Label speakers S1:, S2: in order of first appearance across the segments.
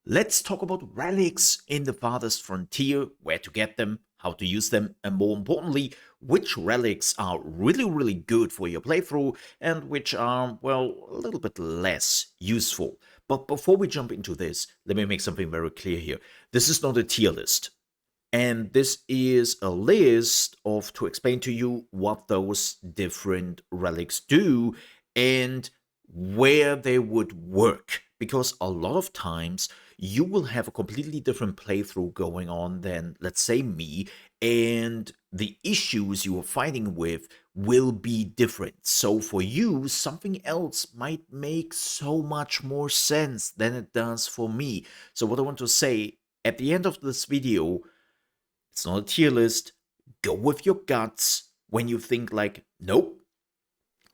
S1: Let's talk about relics in the Farthest Frontier, where to get them, how to use them, and more importantly, which relics are really good for your playthrough and which are, well, a little bit less useful. But before we jump into this, let me make something very clear here. This is not a tier list. And this is a list of to explain to you what those different relics do and where they would work. Because a lot of times you will have a completely different playthrough going on than, let's say, me, and the issues you are fighting with will be different. So for you, something else might make so much more sense than it does for me. So what I want to say at the end of this video, it's not a tier list. Go with your guts when you think like, nope,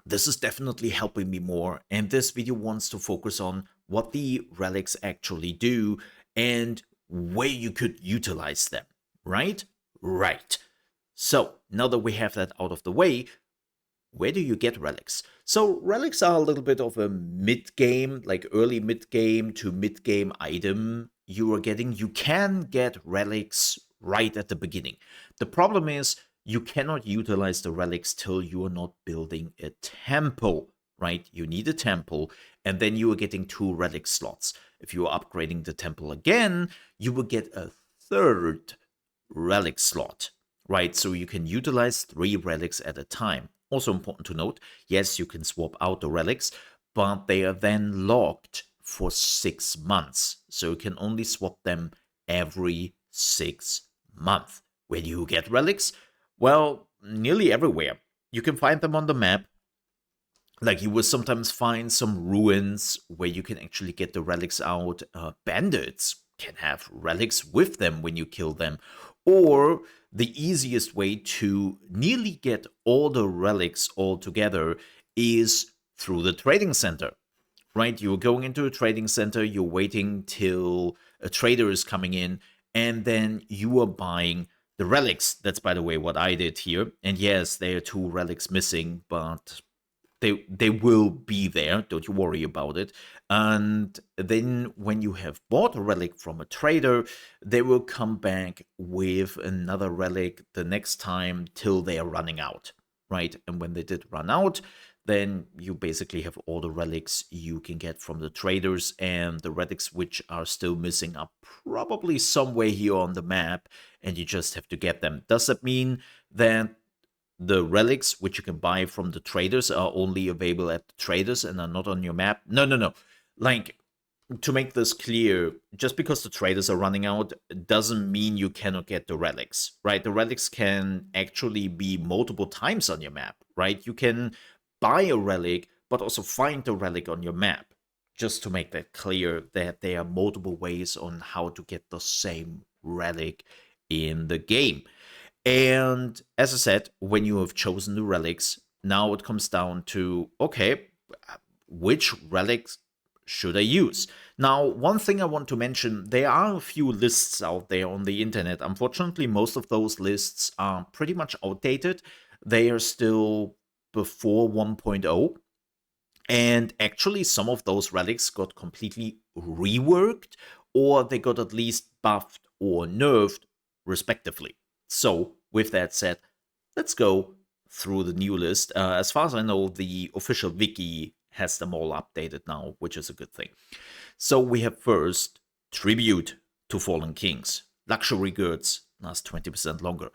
S1: this is definitely helping me more. And this video wants to focus on what the relics actually do and where you could utilize them, right? Right. So now that we have that out of the way, where do you get relics? So relics are a little bit of a mid-game, like early mid-game to mid-game item you are getting. You can get relics right at the beginning. The problem is you cannot utilize the relics till you are not building a temple, right? You need a temple, and then you are getting 2 relic slots. If you are upgrading the temple again, you will get a 3rd relic slot, right? So you can utilize 3 relics at a time. Also important to note, yes, you can swap out the relics, but they are then locked for 6 months. So you can only swap them every 6 months. Where do you get relics? Well, nearly everywhere. You can find them on the map. Like you will sometimes find some ruins where you can actually get the relics out. Bandits can have relics with them when you kill them. Or the easiest way to nearly get all the relics all together is through the trading center, right? You're going into a trading center, you're waiting till a trader is coming in, and then you are buying the relics. That's, by the way, what I did here. And yes, there are 2 relics missing, but they will be there. Don't you worry about it. And then when you have bought a relic from a trader, they will come back with another relic the next time till they are running out, right? And when they did run out, then you basically have all the relics you can get from the traders, and the relics which are still missing are probably somewhere here on the map, and you just have to get them. Does that mean that the relics which you can buy from the traders are only available at the traders and are not on your map? No. Like, to make this clear, just because the traders are running out doesn't mean you cannot get the relics, right? The relics can actually be multiple times on your map, right? You can buy a relic, but also find the relic on your map. Just to make that clear, that there are multiple ways on how to get the same relic in the game. And as I said, when you have chosen the relics, now it comes down to, okay, which relics should I use? Now, one thing I want to mention, there are a few lists out there on the internet. Unfortunately, most of those lists are pretty much outdated. They are still before 1.0. And actually, some of those relics got completely reworked, or they got at least buffed or nerfed, respectively. So, with that said, let's go through the new list. As far as I know, the official wiki has them all updated now, which is a good thing. So we have first Tribute to Fallen Kings. Luxury goods last 20% longer.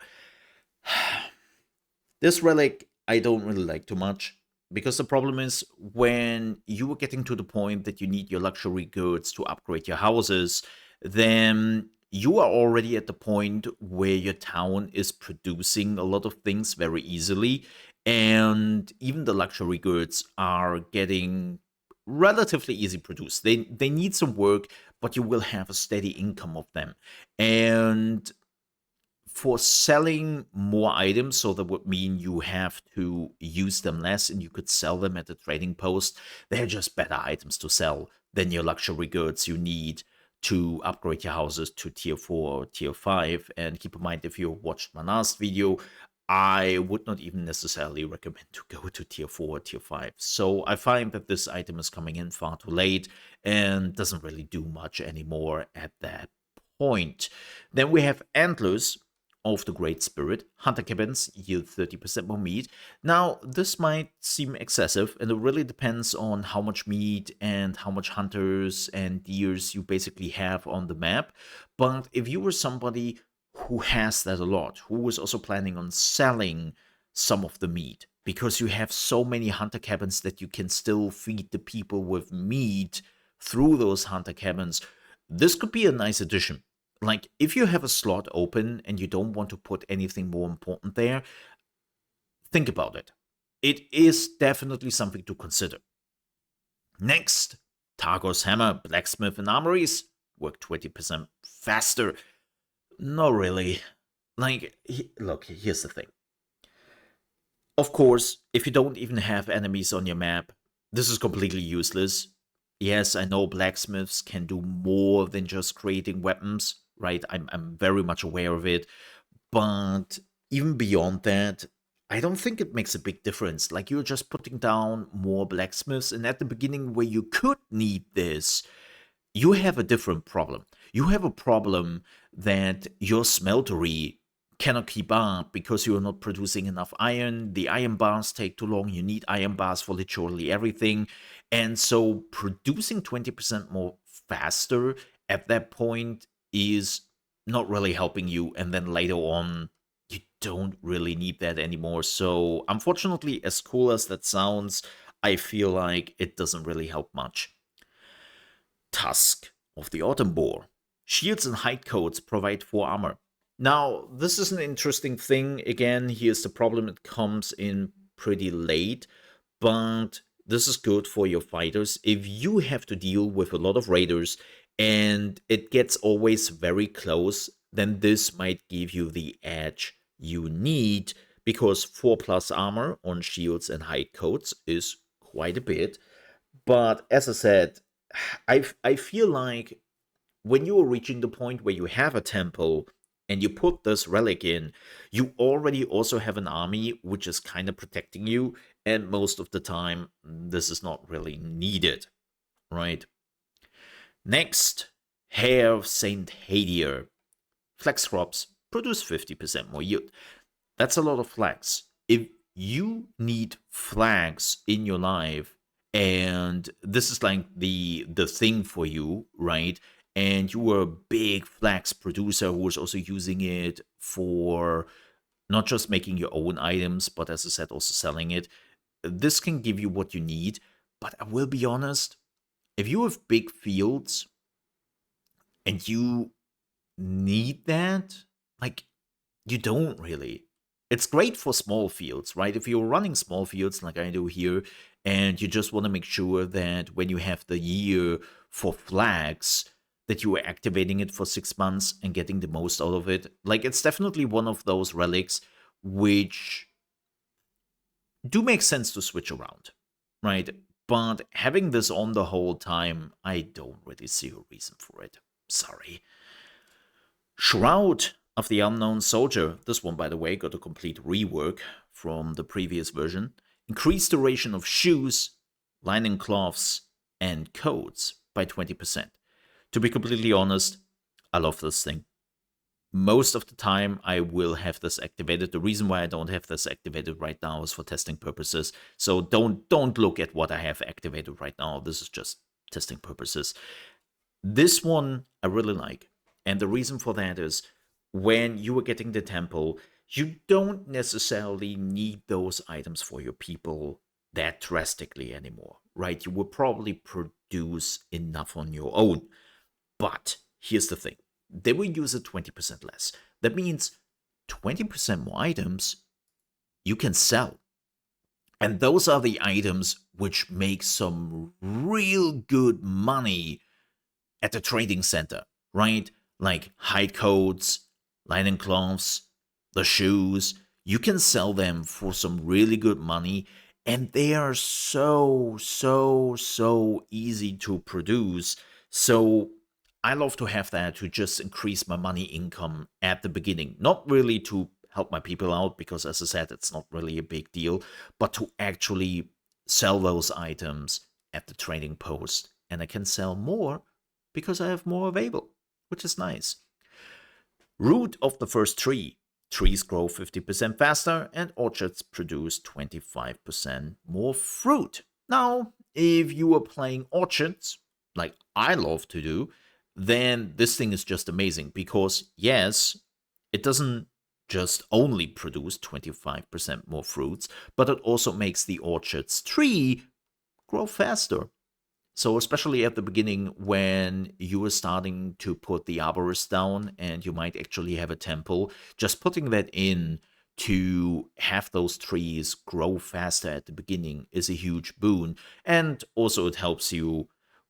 S1: This relic I don't really like too much, because the problem is when you are getting to the point that you need your luxury goods to upgrade your houses, then you are already at the point where your town is producing a lot of things very easily, and even the luxury goods are getting relatively easy produced. They need some work, but you will have a steady income of them. And for selling more items, so that would mean you have to use them less and you could sell them at the trading post. They're just better items to sell than your luxury goods you need to upgrade your houses to tier 4 or tier 5. And keep in mind, if you watched my last video, I would not even necessarily recommend to go to tier 4 or tier 5. So I find that this item is coming in far too late and doesn't really do much anymore at that point. Then we have Antlers of the Great Spirit. Hunter cabins yield 30% more meat. Now, this might seem excessive, and it really depends on how much meat and how much hunters and deers you basically have on the map. But if you were somebody who has that a lot, who is also planning on selling some of the meat, because you have so many hunter cabins that you can still feed the people with meat through those hunter cabins, this could be a nice addition. Like, if you have a slot open and you don't want to put anything more important there, think about it. It is definitely something to consider. Next, Targos Hammer, Blacksmith, and Armories work 20% faster. Not really. Like, look, here's the thing. Of course, if you don't even have enemies on your map, this is completely useless. Yes, I know blacksmiths can do more than just creating weapons, right? I'm very much aware of it. But even beyond that, I don't think it makes a big difference. Like, you're just putting down more blacksmiths, and at the beginning where you could need this, you have a different problem. You have a problem that your smeltery cannot keep up because you are not producing enough iron. The iron bars take too long. You need iron bars for literally everything. And so producing 20% more faster at that point is not really helping you. And then later on, you don't really need that anymore. So unfortunately, as cool as that sounds, I feel like it doesn't really help much. Tusk of the Autumn Boar. Shields and hide coats provide 4 armor. Now, this is an interesting thing. Again, here's the problem, it comes in pretty late, but this is good for your fighters. If you have to deal with a lot of raiders and it gets always very close, then this might give you the edge you need, because 4 plus armor on shields and hide coats is quite a bit. But as I said, I feel like when you are reaching the point where you have a temple and you put this relic in, you already also have an army which is kind of protecting you, and most of the time this is not really needed, right? Next, Hair of Saint Hadier. Flax crops produce 50% more yield. That's a lot of flax. If you need flax in your life, and this is like the thing for you, right? And you were a big flax producer who was also using it for not just making your own items, but as I said, also selling it. This can give you what you need, but I will be honest, if you have big fields and you need that, like, you don't really. It's great for small fields, right? If you're running small fields like I do here, and you just want to make sure that when you have the year for flags, that you are activating it for 6 months and getting the most out of it. Like, it's definitely one of those relics which do make sense to switch around, right? But having this on the whole time, I don't really see a reason for it. Sorry. Shroud of the Unknown Soldier. This one, by the way, got a complete rework from the previous version. Increased duration of shoes, linen cloths, and coats by 20%. To be completely honest, I love this thing. Most of the time, I will have this activated. The reason why I don't have this activated right now is for testing purposes. So don't look at what I have activated right now. This is just testing purposes. This one I really like. And the reason for that is when you are getting the temple, you don't necessarily need those items for your people that drastically anymore, right? You will probably produce enough on your own. But here's the thing. They will use it 20% less. That means 20% more items you can sell. And those are the items which make some real good money at the trading center, right? Like hide coats, linen cloths, the shoes. You can sell them for some really good money, and they are so easy to produce. So I love to have that to just increase my money income at the beginning. Not really to help my people out, because as I said, it's not really a big deal, but to actually sell those items at the trading post. And I can sell more because I have more available, which is nice. Root of the first tree. Trees grow 50% faster and orchards produce 25% more fruit. Now, if you are playing orchards, like I love to do, then this thing is just amazing because, yes, it doesn't just only produce 25% more fruits, but it also makes the orchard's tree grow faster. So especially at the beginning when you are starting to put the arborist down and you might actually have a temple, just putting that in to have those trees grow faster at the beginning is a huge boon. And also it helps you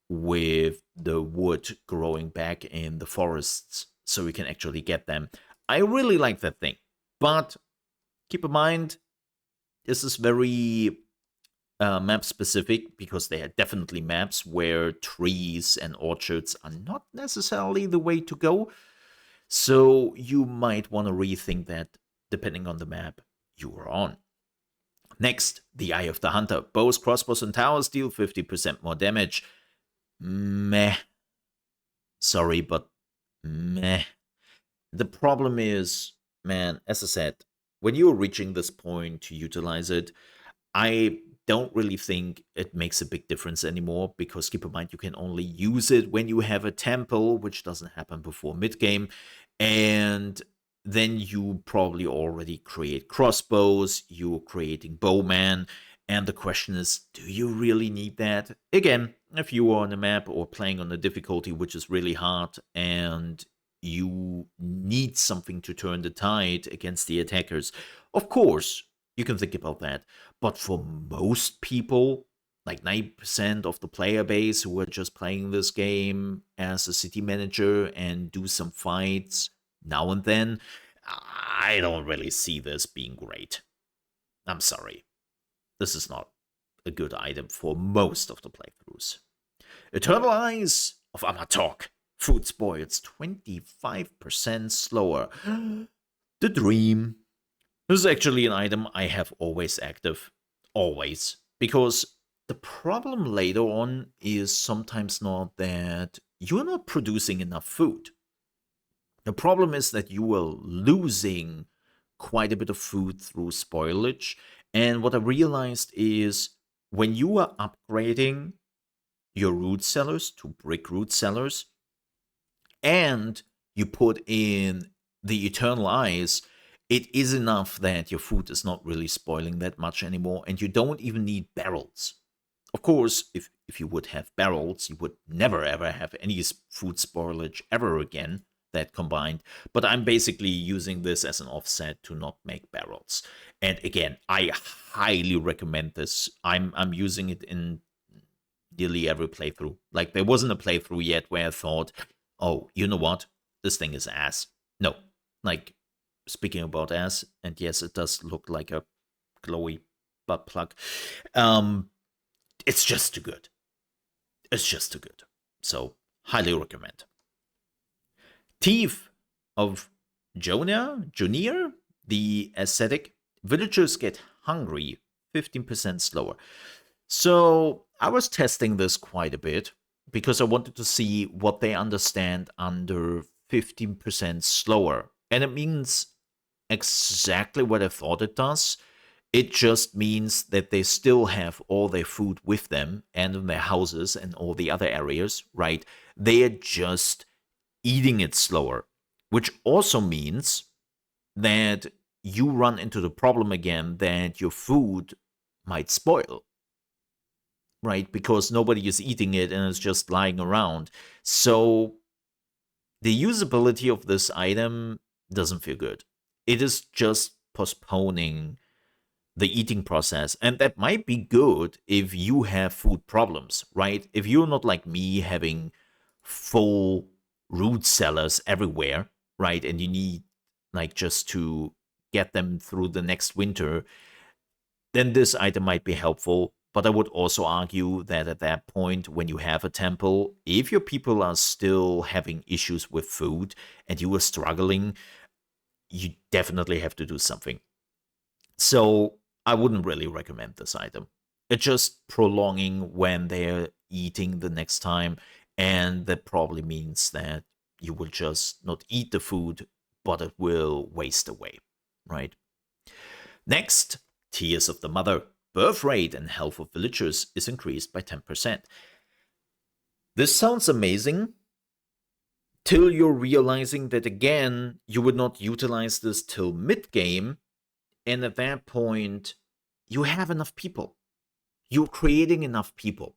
S1: with the wood growing back in the forests so you can actually get them. I really like that thing. But keep in mind, this is very map specific, because there are definitely maps where trees and orchards are not necessarily the way to go. So you might want to rethink that depending on the map you are on. Next, the Eye of the Hunter. Bows, crossbows, and towers deal 50% more damage. Meh. Sorry, but meh. The problem is, man, as I said, when you're reaching this point to utilize it, I don't really think it makes a big difference anymore, because keep in mind, you can only use it when you have a temple, which doesn't happen before mid-game, and then you probably already create crossbows, you're creating bowman, and the question is, do you really need that? Again, if you are on a map or playing on a difficulty which is really hard, and you need something to turn the tide against the attackers, of course, you can think about that. But for most people, like 90% of the player base who are just playing this game as a city manager and do some fights now and then, I don't really see this being great. I'm sorry. This is not a good item for most of the playthroughs. Eternal Eyes of Amatok. Food spoils 25% slower. The Dream. This is actually an item I have always active. Always. Because the problem later on is sometimes not that you're not producing enough food. The problem is that you are losing quite a bit of food through spoilage. And what I realized is when you are upgrading your root cellars to brick root cellars, and you put in the Eternal Eyes, it is enough that your food is not really spoiling that much anymore, and you don't even need barrels. Of course, if you would have barrels, you would never ever have any food spoilage ever again, that combined. But I'm basically using this as an offset to not make barrels. And again, I highly recommend this. I'm using it in nearly every playthrough. Like, there wasn't a playthrough yet where I thought, oh, you know what? This thing is ass. No. Like, speaking about ass, and yes, it does look like a glowy butt plug. It's just too good. It's just too good. So, highly recommend. Thief of Junior, the ascetic. Villagers get hungry 15% slower. So, I was testing this quite a bit because I wanted to see what they understand under 15% slower. And it means exactly what I thought it does. It just means that they still have all their food with them and in their houses and all the other areas, right? They are just eating it slower, which also means that you run into the problem again that your food might spoil, right? Because nobody is eating it and it's just lying around. So the usability of this item doesn't feel good. It is just postponing the eating process. And that might be good if you have food problems, right? If you're not like me having full root cellars everywhere, right? And you need like just to get them through the next winter, then this item might be helpful. But I would also argue that at that point, when you have a temple, if your people are still having issues with food and you are struggling, you definitely have to do something. So I wouldn't really recommend this item. It's just prolonging when they're eating the next time, and that probably means that you will just not eat the food, but it will waste away, right? Next, Tears of the Mother. Birth rate and health of villagers is increased by 10%. This sounds amazing, till you're realizing that again, you would not utilize this till mid game, and at that point, you have enough people. You're creating enough people,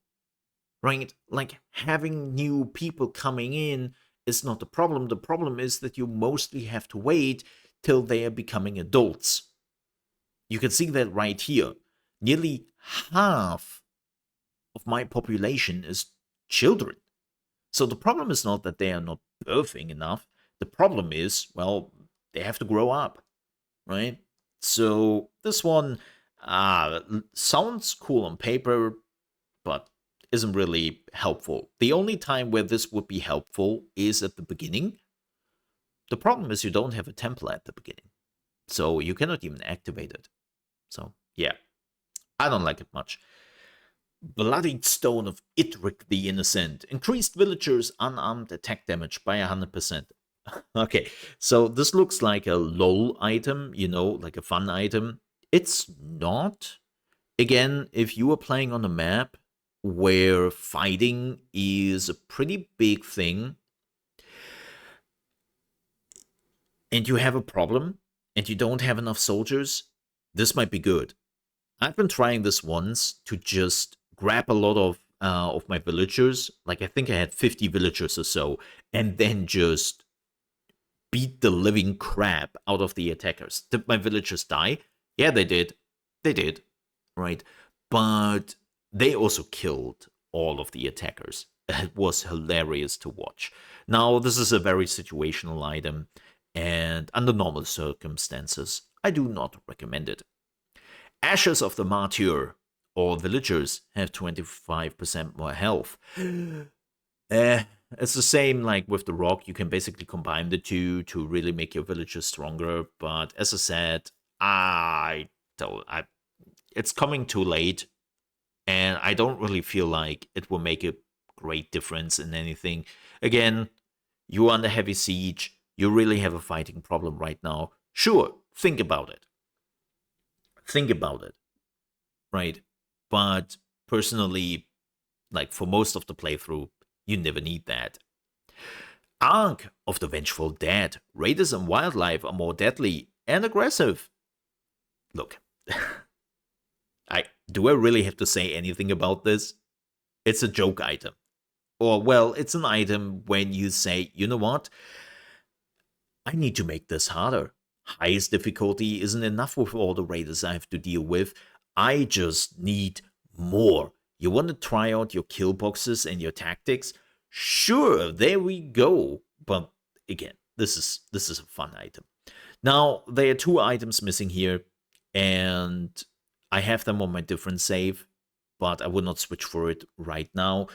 S1: right? Like having new people coming in is not the problem. The problem is that you mostly have to wait till they are becoming adults. You can see that right here. Nearly half of my population is children. So the problem is not that they are not birthing enough. The problem is, well, they have to grow up, right? So this one sounds cool on paper, but isn't really helpful. The only time where this would be helpful is at the beginning. The problem is you don't have a template at the beginning, so you cannot even activate it. So yeah, I don't like it much. Bloodied Stone of Idric the Innocent. Increased villagers' unarmed attack damage by 100%. Okay, so this looks like a LOL item, like a fun item. It's not. Again, if you are playing on a map where fighting is a pretty big thing, and you have a problem, and you don't have enough soldiers, this might be good. I've been trying this once to just grab a lot of my villagers. Like I think I had 50 villagers or so, and then just beat the living crap out of the attackers. Did my villagers die? Yeah, they did. They did, right? But they also killed all of the attackers. It was hilarious to watch. Now, this is a very situational item, and under normal circumstances, I do not recommend it. Ashes of the Martyr. All villagers have 25% more health. It's the same like with the rock. You can basically combine the two to really make your villagers stronger. But as I said, it's coming too late, and I don't really feel like it will make a great difference in anything. Again, you're under heavy siege. You really have a fighting problem right now. Sure, think about it. Think about it, right? But personally, like for most of the playthrough, you never need that. Ark of the Vengeful Dead. Raiders and wildlife are more deadly and aggressive. Look, I really have to say anything about this? It's a joke item. Or, well, it's an item when you say, you know what? I need to make this harder. Highest difficulty isn't enough with all the raiders I have to deal with. I just need more. You want to try out your kill boxes and your tactics? Sure, there we go. But again, this is a fun item. Now, there are two items missing here, and I have them on my different save, but I would not switch for it right now.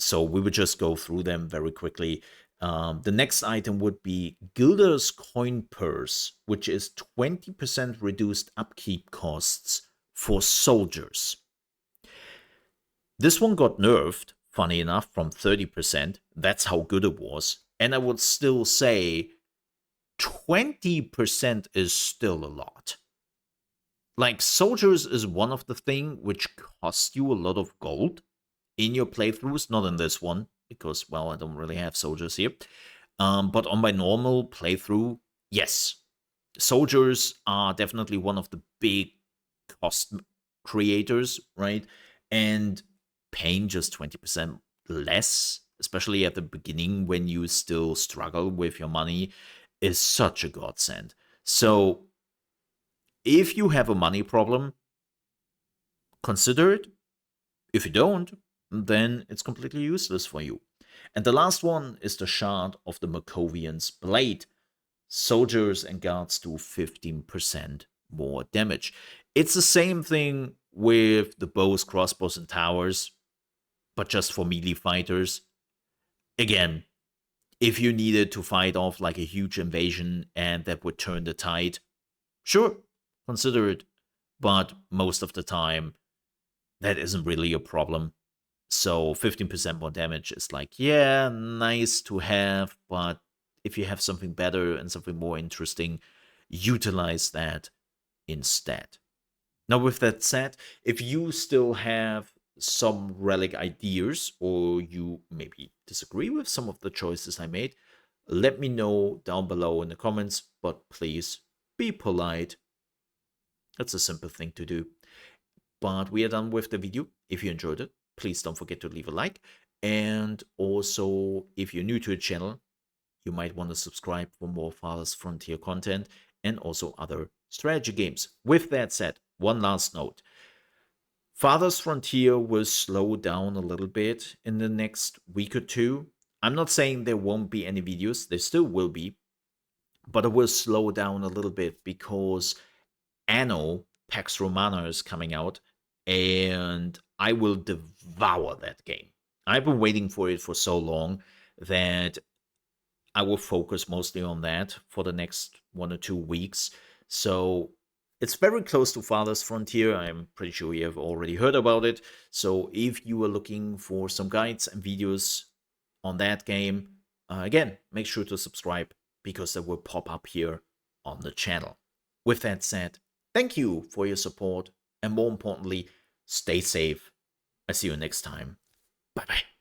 S1: So we would just go through them very quickly. The next item would be Gilder's Coin Purse, which is 20% reduced upkeep costs for soldiers. This one got nerfed, funny enough, from 30%. That's how good it was. And I would still say 20% is still a lot. Like, soldiers is one of the things which cost you a lot of gold in your playthroughs, not in this one, because, well, I don't really have soldiers here. But on my normal playthrough, yes, soldiers are definitely one of the big cost creators, right? And paying just 20% less, especially at the beginning when you still struggle with your money, is such a godsend. So if you have a money problem, consider it. If you don't, then it's completely useless for you. And the last one is the Shard of the Makovian's Blade. Soldiers and guards do 15% more damage. It's the same thing with the bows, crossbows, and towers, but just for melee fighters. Again, If you needed to fight off like a huge invasion and that would turn the tide, sure, consider it. But most of the time, that isn't really a problem. So 15% more damage is like, yeah, nice to have, but if you have something better and something more interesting, utilize that instead. Now, with that said, if you still have some relic ideas or you maybe disagree with some of the choices I made, let me know down below in the comments, but please be polite. That's a simple thing to do. But we are done with the video. If you enjoyed it, please don't forget to leave a like. And also, if you're new to the channel, you might want to subscribe for more Farthest Frontier content and also other strategy games. With that said, one last note. Farthest Frontier will slow down a little bit in the next week or two. I'm not saying there won't be any videos, there still will be, but it will slow down a little bit because Anno Pax Romana is coming out, and I will devour that game. I've been waiting for it for so long that I will focus mostly on that for the next 1 or 2 weeks. So it's very close to Farthest Frontier. I'm pretty sure you have already heard about it. So if you are looking for some guides and videos on that game, again, make sure to subscribe because they will pop up here on the channel. With that said, thank you for your support, and more importantly, stay safe. I see you next time. Bye bye.